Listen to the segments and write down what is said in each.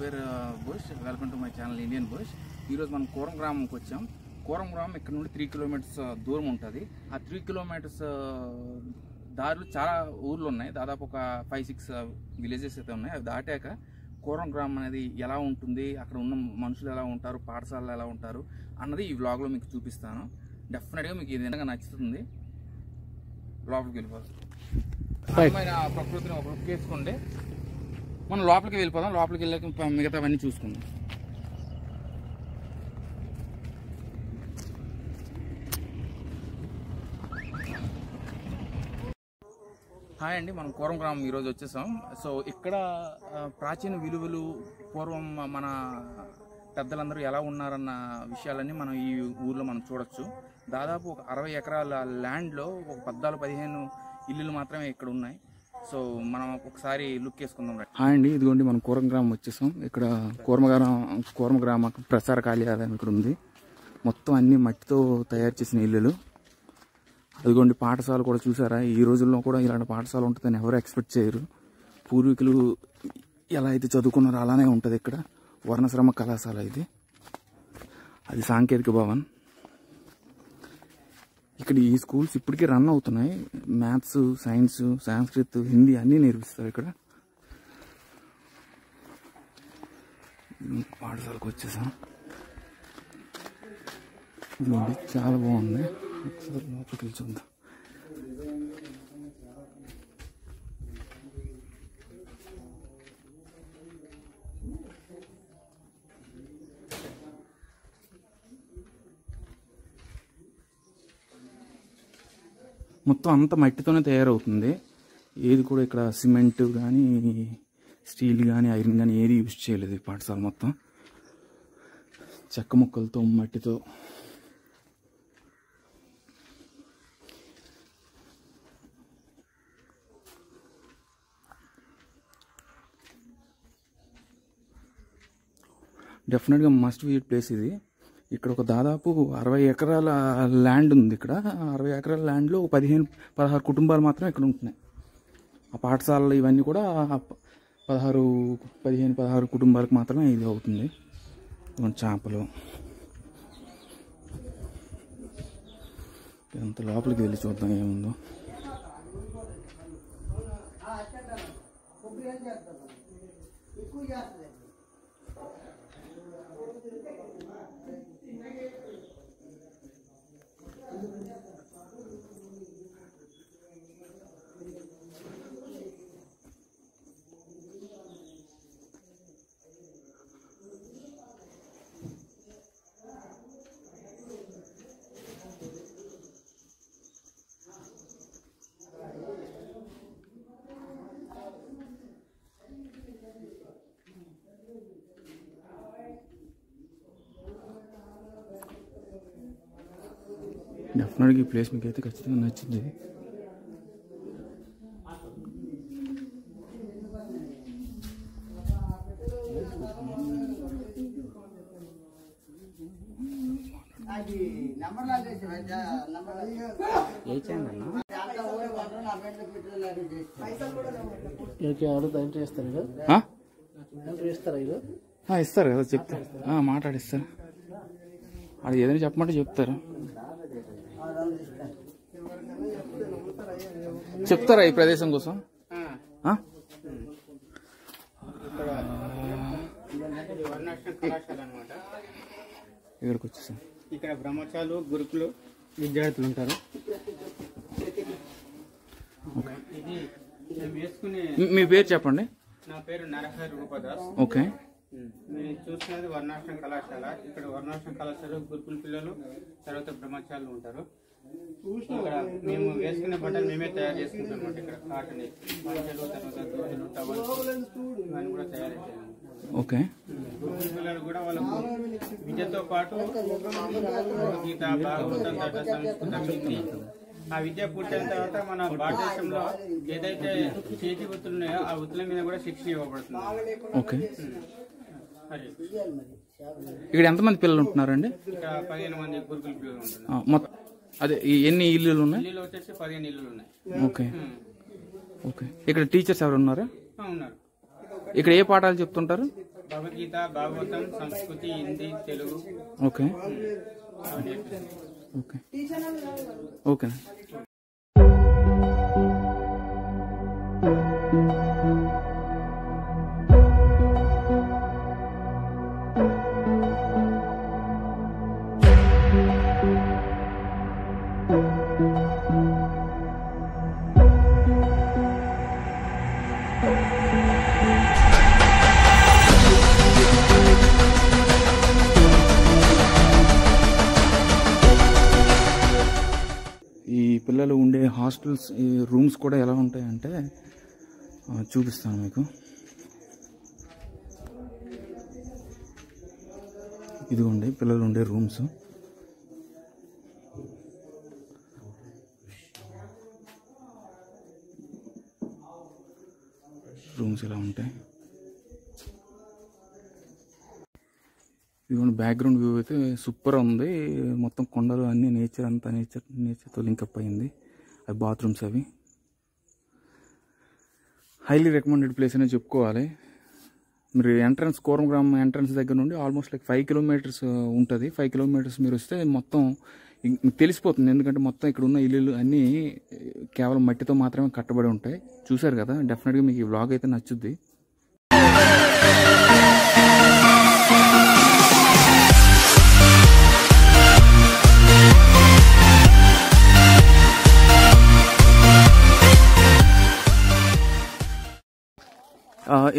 పేరు bush. Welcome to my channel Indian bush. ఈరోజు మనం కోరం గ్రామంకి వచ్చాం. కోరం గ్రామం ఇక్కడ నుండి 3 కిలోమీటర్స్ దూరం ఉంటుంది. ఆ 3 కిలోమీటర్స్ దారిలో చాలా ఊర్లు ఉన్నాయి. దాదాపు ఒక 5-6 విలేజెస్ అయితే ఉన్నాయి. అవి దాటాక కోరం గ్రామం అనేది ఎలా ఉంటుంది, అక్కడ ఉన్న మనుషులు ఎలా ఉంటారు, పాఠశాలలు ఎలా ఉంటారు అన్నది ఈ వ్లాగ్లో మీకు చూపిస్తాను. డెఫినెట్గా మీకు ఇది విధంగా నచ్చుతుంది. లోపలికి వెళ్ళిపోతాం. ప్రకృతిని ఒక లుక్ వేసుకోండి. మనం లోపలికి వెళ్ళిపోదాం. లోపలికి వెళ్ళాక మిగతావన్నీ చూసుకుందాం. హాయ్ అండి, మనం కోరం గ్రామం ఈరోజు వచ్చేసాం. సో ఇక్కడ ప్రాచీన విలువలు, పూర్వం మన పెద్దలందరూ ఎలా ఉన్నారన్న విషయాలన్నీ మనం ఈ ఊర్లో మనం చూడొచ్చు. దాదాపు ఒక 60 ఎకరాల ల్యాండ్లో ఒక 14-15 ఇల్లులు మాత్రమే ఇక్కడ ఉన్నాయి. సో మనం ఒకసారి లుక్ వేసుకుందాం. హాయ్ అండి, ఇదిగోండి మనం కోరం గ్రామం వచ్చేసాం. ఇక్కడ కోరం గ్రామ ప్రసార కార్యాలయం ఇక్కడ ఉంది. మొత్తం అన్ని మట్టితో తయారు చేసిన ఇల్లులు. అదిగోండి పాఠశాల కూడా చూసారా. ఈ రోజుల్లో కూడా ఇలాంటి పాఠశాల ఉంటుందని ఎవరు ఎక్స్పెక్ట్ చేయరు. పూర్వీకులు ఎలా అయితే చదువుకున్నారో అలానే ఉంటుంది. ఇక్కడ వర్ణశ్రమ కళాశాల ఇది. అది సాంకేతిక భవన్. ఇక్కడ ఈ స్కూల్స్ ఇప్పటికీ రన్ అవుతున్నాయి. మ్యాథ్స్, సైన్స్, సంస్కృత్, హిందీ అన్నీ నేర్పిస్తారు ఇక్కడ. పాఠశాలకు వచ్చేసాం. ఇదిగోండి చాలా బాగుంది. ఒకసారి లోపలికి చూద్దాం. మొత్తం అంతా మట్టితోనే తయారవుతుంది. ఏది కూడా ఇక్కడ సిమెంట్ కానీ, స్టీల్ కానీ, ఐరన్ కానీ ఏది యూజ్ చేయలేదు. ఈ పాఠశాల మొత్తం చెక్క ముక్కలతో, మట్టితో. డెఫినెట్గా మస్ట్ విజిట్ ప్లేస్ ఇది. ఇక్కడ ఒక దాదాపు 60 ఎకరాల ల్యాండ్ ఉంది. ఇక్కడ 60 ఎకరాల ల్యాండ్లో 15-16 కుటుంబాలు మాత్రం ఇక్కడ ఉంటున్నాయి. ఆ పాఠశాలలు ఇవన్నీ కూడా 15-16 కుటుంబాలకు మాత్రమే ఇది అవుతుంది. చేపలు ఎంత లోపలికి వెళ్ళి చూద్దాం ఏముందో. డెఫినెట్గా ఈ ప్లేస్ మీకు అయితే ఖచ్చితంగా నచ్చింది. ఇస్తారు కదా, చెప్తారు, మాట్లాడిస్తారు. అది ఏదైనా చెప్పమంటే చెప్తారు. చెప్తారా ఈ ప్రదేశం కోసం? ఇక్కడికి వచ్చేసాం. ఇక్కడ బ్రహ్మచారులు, గురుకులు విద్యార్థులు ఉంటారు. మీ పేరు చెప్పండి. నా పేరు నరహరి రూపదాస్. ఓకే. నేను చూస్తున్నది వర్ణాశ్రమ కళాశాల. ఇక్కడ వర్ణాశ్రమ కళాశాల గురుకుల పిల్లలు, తర్వాత బ్రహ్మచారులు ఉంటారు. ఇక్కడ మేము వేసుకునే బట్టలు మేమే తయారు చేసుకుంటాం అన్నమాట. ఇక్కడ కాటన్ పంచలు, తర్వాత దోశలు, టవల్స్ ఇవన్నీ కూడా తయారు చేయాలి. ఓకే. గురుకుల పిల్లలు కూడా వాళ్ళకు విద్యతో పాటు గీత, భాగవతం, తర్వాత సంస్కృతం, హిందీ ఆ విద్య పూర్తయిన తర్వాత మన భారతదేశంలో ఏదైతే చేతి వృత్తులు ఉన్నాయో ఆ వృత్తుల మీద కూడా శిక్షణ ఇవ్వబడుతుంది. ఓకే. ఇక్కడ ఎంతమంది పిల్లలు ఉంటున్నారండి? ఇక్కడ 15 మంది గురుకుల పిల్లలు ఉంటున్నారు. మొత్తం అదే ఎన్ని ఇల్లులు ఉన్నాయి? ఇల్లులు వచ్చేసి 15 ఇల్లులు ఉన్నాయి. ఓకే. ఓకే. ఇక్కడ టీచర్స్ ఎవరు ఉన్నారా? ఉన్నారు. ఇక్కడ ఏ పాఠాలు చెప్తుంటారు? భగవద్గీత, భాగవతం, సంస్కృతి, Hindi, Telugu. Okay okay okay. ఈ పిల్లలు ఉండే హాస్టల్స్ రూమ్స్ కూడా ఎలా ఉంటాయంటే చూపిస్తాను మీకు. ఇదిగోండి పిల్లలు ఉండే రూమ్స్. రూమ్స్ ఎలా ఉంటాయి. ఇదిగోండి బ్యాక్గ్రౌండ్ వ్యూ అయితే సూపర్ ఉంది. మొత్తం కొండలు అన్నీ నేచర్ అంతా నేచర్తో లింకప్ అయింది. అవి బాత్రూమ్స్ అవి హైలీ రికమెండెడ్ ప్లేస్ అనే చెప్పుకోవాలి. మీరు ఎంట్రన్స్ కోరంగ్రామ్ ఎంట్రన్స్ దగ్గర నుండి ఆల్మోస్ట్ లైక్ 5 కిలోమీటర్స్ ఉంటుంది. 5 కిలోమీటర్స్ మీరు వస్తే మొత్తం మీకు తెలిసిపోతుంది. ఎందుకంటే మొత్తం ఇక్కడ ఉన్న ఇల్లులు అన్నీ కేవలం మట్టితో మాత్రమే కట్టబడి ఉంటాయి. చూసారు కదా, డెఫినెట్గా మీకు ఈ వ్లాగ్ అయితే నచ్చుద్ది.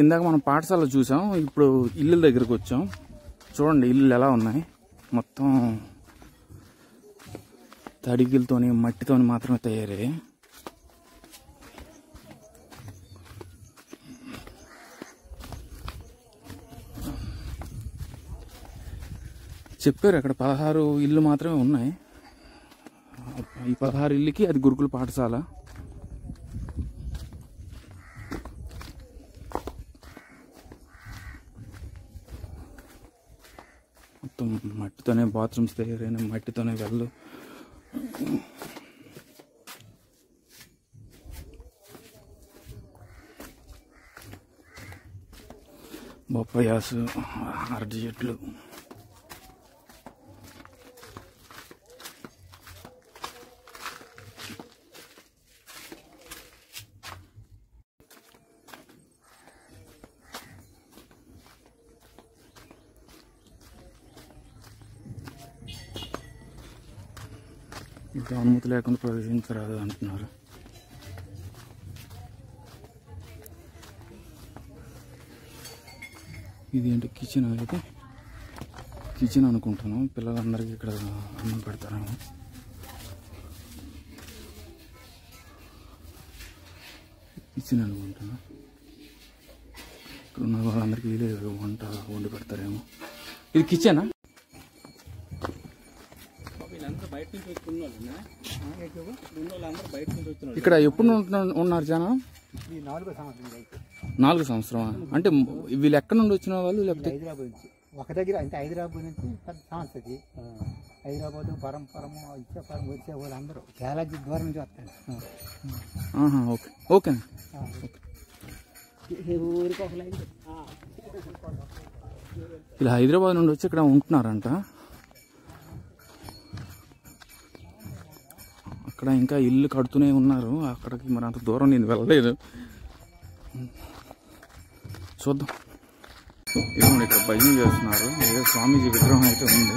ఇందాక మనం పాఠశాల చూసాం, ఇప్పుడు ఇల్లుల దగ్గరకు వచ్చాం. చూడండి ఇల్లులు ఎలా ఉన్నాయి. మొత్తం తడిగిలతోని మట్టితోని మాత్రమే తయారయ్యాయి. చెప్పారు అక్కడ 16 ఇల్లు మాత్రమే ఉన్నాయి. ఈ 16 ఇల్లుకి అది గురుకుల పాఠశాల. మొత్తం మట్టితోనే బాత్రూమ్స్ తయారైన, మట్టితోనే వెళ్ళు. బొప్పాయాసు, అరటి చెట్లు. ఇంకా అనుమతి లేకుండా ప్రవేశించరాదు అంటున్నారు. ఇదేంటి కిచెన్ అయితే కిచెన్ అనుకుంటాను. పిల్లలందరికీ ఇక్కడ అన్నం పెడతారేమో. కిచెన్ అనుకుంటాను. ఇక్కడ ఉన్న వాళ్ళందరికీ వంట వండి పెడతారేమో. ఇది కిచెనా? ఇక్కడ ఎప్పుడు ఉన్నారు జనం? 4 సంవత్సరం. అంటే వీళ్ళు ఎక్కడ నుండి వచ్చిన వాళ్ళు? లేకపోతే హైదరాబాద్ నుంచి ఒక దగ్గర, అంటే హైదరాబాద్ నుంచి పెద్ద సంస్థకి హైదరాబాద్, పరంపరము, ఇచ్చేపరం వచ్చే వాళ్ళు అందరూ చాలా దూరం నుంచి వస్తారు. Okay okay. ఇలా హైదరాబాద్ నుండి వచ్చి ఇక్కడ ఉంటున్నారంట. అక్కడ ఇంకా ఇల్లు కడుతూనే ఉన్నారు. అక్కడికి మరి అంత దూరం నేను వెళ్ళలేదు. చూద్దాం. ఇదిగోండి ఇక్కడ భజన చేస్తున్నారు. ఏదో స్వామీజీ విగ్రహం అయితే ఉంది.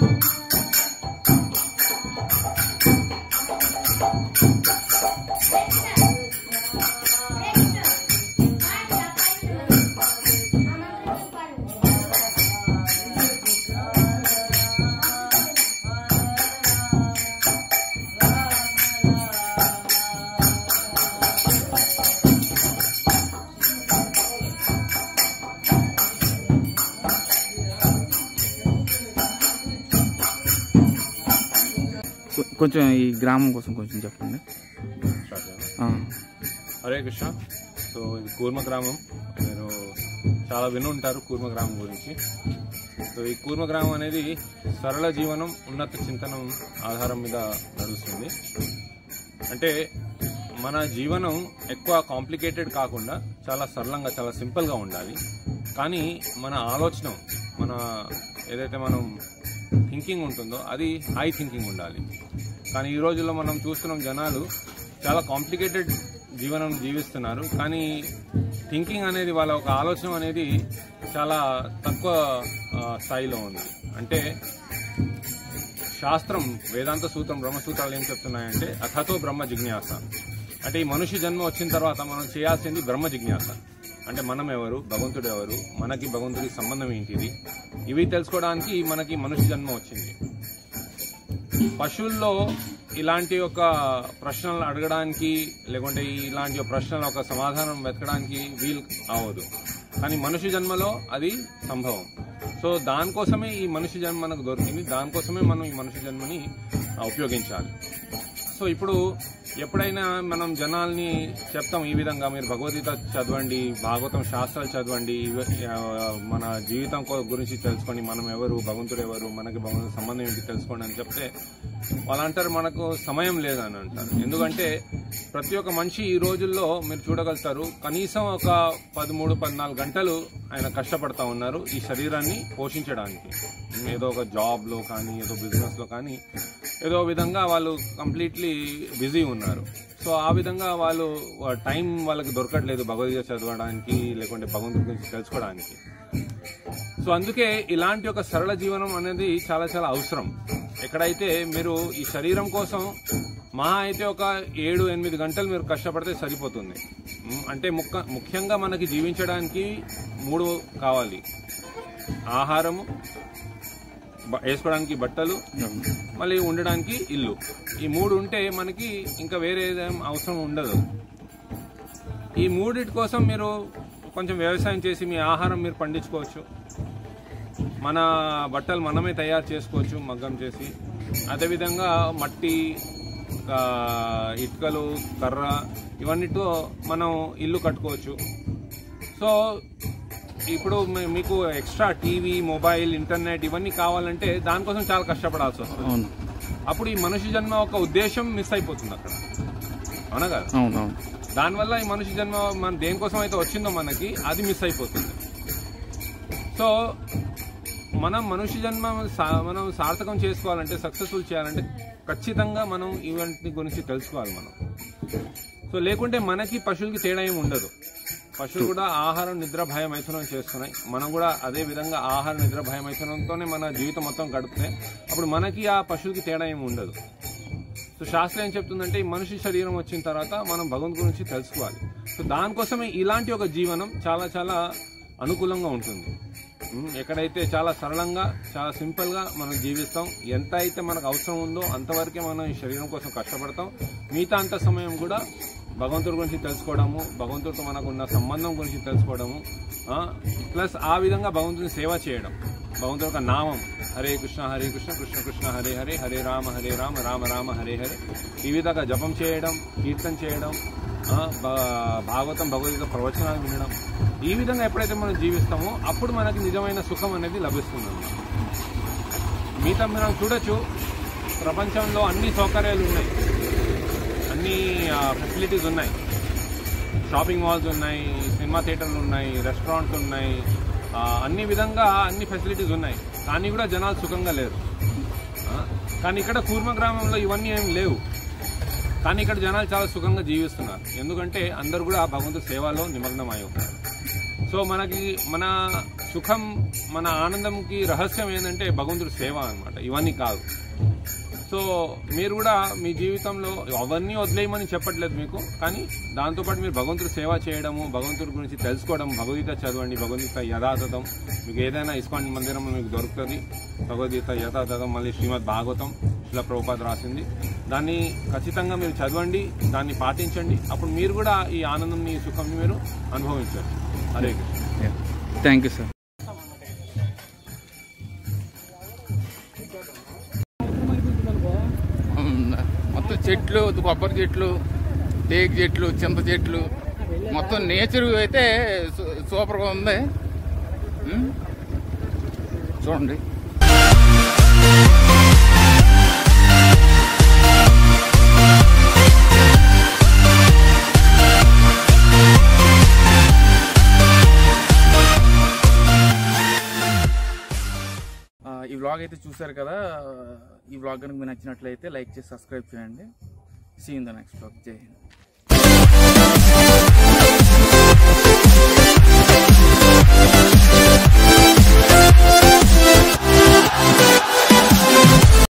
కొంచెం ఈ గ్రామం కోసం కొంచెం చెప్పండి. హరే కృష్ణ. సో ఇది కూర్మ గ్రామం. మీరు చాలా విని ఉంటారు కూర్మ గ్రామం గురించి. సో ఈ కూర్మ గ్రామం అనేది సరళ జీవనం, ఉన్నత చింతనం ఆధారం మీద నడుస్తుంది. అంటే మన జీవనం ఎక్కువ కాంప్లికేటెడ్ కాకుండా చాలా సరళంగా, చాలా సింపుల్గా ఉండాలి. కానీ మన ఆలోచన, మన ఏదైతే మనం థింకింగ్ ఉంటుందో అది హై థింకింగ్ ఉండాలి. కానీ ఈ రోజుల్లో మనం చూస్తున్నాం జనాలు చాలా కాంప్లికేటెడ్ జీవనం జీవిస్తున్నారు, కానీ థింకింగ్ అనేది వాళ్ళ ఒక ఆలోచన అనేది చాలా తక్కువ స్థాయిలో ఉంది. అంటే శాస్త్రం, వేదాంత సూత్రం, బ్రహ్మసూత్రాలు ఏం చెప్తున్నాయంటే అథతో బ్రహ్మ జిజ్ఞాస. అంటే ఈ మనిషి జన్మ వచ్చిన తర్వాత మనం చేయాల్సింది బ్రహ్మ జిజ్ఞాస. అంటే మనం ఎవరు, భగవంతుడు ఎవరు, మనకి భగవంతుడికి సంబంధం ఏంటిది, ఇవి తెలుసుకోవడానికి మనకి మనిషి జన్మ వచ్చింది. పశువుల్లో ఇలాంటి ఒక ప్రశ్నలు అడగడానికి లేకుంటే ఇలాంటి ఒక ప్రశ్నలు ఒక సమాధానం వెతకడానికి వీలు అవ్వదు, కానీ మనిషి జన్మలో అది సంభవం. సో దానికోసమే ఈ మనిషి జన్మ మనకు దొరికింది, దానికోసమే మనం ఈ మనిషి జన్మని ఉపయోగించాలి. సో ఇప్పుడు ఎప్పుడైనా మనం జనాల్ని చెప్తాం ఈ విధంగా, మీరు భగవద్గీత చదవండి, భాగవతం శాస్త్రాలు చదవండి, మన జీవితం గురించి తెలుసుకోండి, మనం ఎవరు, భగవంతుడు ఎవరు, మనకి భగవంతుడి సంబంధం ఏంటి తెలుసుకోండి అని చెప్తే వాళ్ళు అంటారు మనకు సమయం లేదని అంటారు. ఎందుకంటే ప్రతి ఒక్క మనిషి ఈ రోజుల్లో మీరు చూడగలుగుతారు కనీసం ఒక 13-14 గంటలు ఆయన కష్టపడతా ఉన్నారు ఈ శరీరాన్ని పోషించడానికి. ఏదో ఒక జాబ్లో కానీ, ఏదో బిజినెస్లో కానీ, ఏదో విధంగా వాళ్ళు కంప్లీట్లీ బిజీ ఉన్నారు. సో ఆ విధంగా వాళ్ళు టైం వాళ్ళకి దొరకట్లేదు భగవద్గీత చదవడానికి లేకుంటే భగవంతుడి గురించి తెలుసుకోవడానికి. సో అందుకే ఇలాంటి ఒక సరళ జీవనం అనేది చాలా చాలా అవసరం. ఎక్కడైతే మీరు ఈ శరీరం కోసం మహా అయితే ఒక 7-8 గంటలు మీరు కష్టపడితే సరిపోతుంది. అంటే ముఖ్యంగా మనకి జీవించడానికి 3 కావాలి: ఆహారము, వేసుకోవడానికి బట్టలు, మళ్ళీ ఉండడానికి ఇల్లు. ఈ 3 ఉంటే మనకి ఇంకా వేరే ఏదేం అవసరం ఉండదు. ఈ 3 కోసం మీరు కొంచెం వ్యవసాయం చేసి మీ ఆహారం మీరు పండించుకోవచ్చు, మన బట్టలు మనమే తయారు చేసుకోవచ్చు మగ్గం చేసి. అదేవిధంగా మట్టి, ఇటుకలు, కర్ర, ఇవన్నిటితో మనం ఇల్లు కట్టుకోవచ్చు. సో ఇప్పుడు మీకు ఎక్స్ట్రా టీవీ, మొబైల్, ఇంటర్నెట్ ఇవన్నీ కావాలంటే దానికోసం చాలా కష్టపడాల్సి వస్తుంది. అప్పుడు ఈ మనిషి జన్మ ఒక ఉద్దేశం మిస్ అయిపోతుంది అక్కడ, అవునా కదా? దానివల్ల ఈ మనిషి జన్మ మన దేనికోసం అయితే వచ్చిందో మనకి అది మిస్ అయిపోతుంది. సో మనం మనిషి జన్మ మనం సార్థకం చేసుకోవాలంటే, సక్సెస్ఫుల్ చేయాలంటే ఖచ్చితంగా మనం ఇవన్నీ గురించి తెలుసుకోవాలి మనం. సో లేకుంటే మనకి పశువులకి తేడా ఏమి ఉండదు. పశువులు కూడా ఆహారం, నిద్ర, భయం, మైథునం చేస్తున్నాయి. మనం కూడా అదే విధంగా ఆహారం, నిద్ర, భయం, మైథునంతోనే మన జీవితం మొత్తం గడిపితే అప్పుడు మనకి ఆ పశువులకి తేడా ఏమి ఉండదు. సో శాస్త్రం ఏం చెప్తుందంటే ఈ మనిషి శరీరం వచ్చిన తర్వాత మనం భగవంతుడి గురించి తెలుసుకోవాలి. సో దానికోసమే ఇలాంటి ఒక జీవనం చాలా చాలా అనుకూలంగా ఉంటుంది. ఎక్కడైతే చాలా సరళంగా, చాలా సింపుల్గా మనం జీవిస్తాం. ఎంత అయితే మనకు అవసరం ఉందో అంతవరకే మనం ఈ శరీరం కోసం కష్టపడతాం. మిగతా అంత సమయం కూడా భగవంతుడి గురించి తెలుసుకోవడము, భగవంతుడితో మనకు ఉన్న సంబంధం గురించి తెలుసుకోవడము, ప్లస్ ఆ విధంగా భగవంతుని సేవ చేయడం. భగవంతుడి యొక్క నామం హరే కృష్ణ హరే కృష్ణ కృష్ణ కృష్ణ హరే హరే, హరే రామ రామ రామ హరే హరే, ఈ విధంగా జపం చేయడం, కీర్తన చేయడం, భాగవతం, భగవద్గీత ప్రవచనాలు వినడం. ఈ విధంగా ఎప్పుడైతే మనం జీవిస్తామో అప్పుడు మనకి నిజమైన సుఖం అనేది లభిస్తుంది. మిగతా మనం చూడొచ్చు, ప్రపంచంలో అన్ని సౌకర్యాలు ఉన్నాయి, అన్ని ఫెసిలిటీస్ ఉన్నాయి. షాపింగ్ మాల్స్ ఉన్నాయి, సినిమా థియేటర్లు ఉన్నాయి, రెస్టారెంట్స్ ఉన్నాయి, అన్ని విధంగా అన్ని ఫెసిలిటీస్ ఉన్నాయి. కానీ కూడా జనాలు సుఖంగా లేరు. కానీ ఇక్కడ కూర్మ గ్రామంలో ఇవన్నీ ఏం లేవు, కానీ ఇక్కడ జనాలు చాలా సుఖంగా జీవిస్తున్నారు. ఎందుకంటే అందరూ కూడా భగవంతుడి సేవలో నిమగ్నమై ఉన్నారు. సో మనకి మన సుఖం, మన ఆనందంకి రహస్యం ఏంటంటే భగవంతుడి సేవ అన్నమాట, ఇవన్నీ కాదు. సో మీరు కూడా మీ జీవితంలో అవన్నీ వదిలేయమని చెప్పట్లేదు మీకు, కానీ దాంతోపాటు మీరు భగవంతుడి సేవ చేయడము, భగవంతుడి గురించి తెలుసుకోవడం, భగవద్గీత చదవండి, భగవద్గీత యథాతథం. మీకు ఏదైనా ఇస్కాన్ మందిరం మీకు దొరుకుతుంది, భగవద్గీత యథాతథం. మళ్ళీ శ్రీమద్ భాగవతం శిల ప్రభుపాద రాసింది, దాన్ని ఖచ్చితంగా మీరు చదవండి, దాన్ని పాటించండి. అప్పుడు మీరు కూడా ఈ ఆనందం, ఈ సుఖంని మీరు అనుభవించండి. Hare Krishna. Thank you sir. మొత్తం చెట్లు, కొబ్బరి చెట్లు, టేక్ చెట్లు, చింత చెట్లు, మొత్తం నేచర్ అయితే సూపర్గా ఉంది. చూడండి. వ్లాగ్ అయితే చూసారు కదా. ఈ వ్లాగ్ కనుక మీకు నచ్చినట్లయితే లైక్ చేసి సబ్స్క్రైబ్ చేయండి. See in the next vlog. Jai Hind.